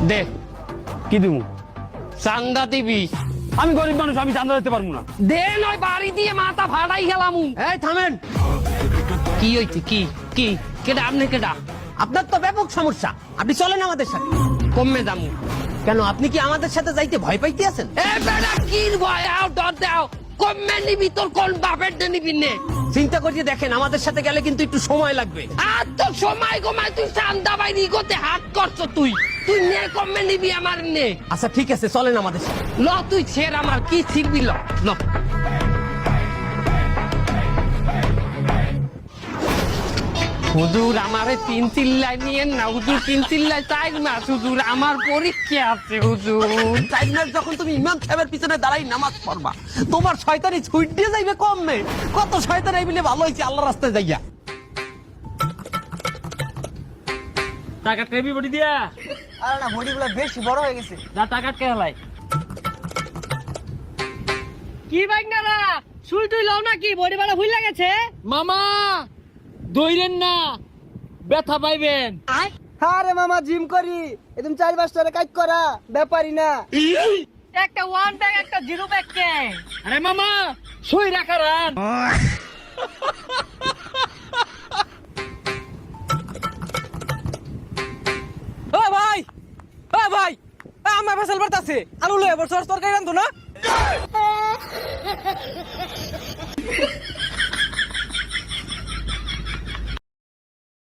দে কি দিমু? চান্দা দিবি। আমি গরিব মানুষ, আমি চান্দা দিতে পারবো না। দে নয় বাড়ি দিয়ে মাথা ফাটাই গেলাম। এই থামেন, কি হইছে? কি কি কেডা? আপনি কেডা? আপনার তো ব্যাপক সমস্যা, আপনি চলেন আমাদের সাথে। কমে দামু। কেন, আপনি কি আমাদের সাথে যাইতে ভয় পাইতে আছেন? এ বেটা কি ভয় আও ডর দাও। কমে নিবি তোর কোন বাপের দে নিবি নে। চিন্তা করিয়ে দেখেন, আমাদের সাথে গেলে কিন্তু একটু সময় লাগবে। আর তো সময় কমায় তুই চান্দা বাইরি করতে হাত করছ তুই। তুই নে কমে নিবি আমার নে। আচ্ছা ঠিক আছে, চলেন আমাদের সাথে। ল তুই ছেড় আমার কি ছিড়বি ল। হুজুর আমারে 3 চিল্লাই নিয়েন না হুজুর, 3 চিল্লাই 4 মাস হুজুর, আমার পরীক্ষা আছে হুজুর। 4 মাস যখন তুমি ইমাম সাহেবের পিছনে দাঁড়াই নামাজ পড়বা, তোমার শয়তানি ছুট দিয়ে যাইবে কমবে। কত শয়তান এই বলে ভালো হয়েছে আল্লাহ রাস্তায় যাইয়া। টাকা টেবি বডি দিয়া। আরে না, বডিগুলো বেশি বড় হয়ে গেছে। যা টাকা কে হলাই। কি বাইঙ্গারা সুই তুই লও নাকি? বডি বাড়া ভুল লাগেছে মামা। দইরেন না, ব্যথা পাইবেন। আরে মামা জিম করি, একদম 4-5 টাকা কাজ করা ব্যাপারই না। একটা 1 ব্যাগ একটা 0 ব্যাগ কে? আরে মামা সুই রাখা রান। ও ভাই, ও ভাই, আমার ফসল বাড়তাছে, আলু লয়ে বছর তরকারি রান্ধো না।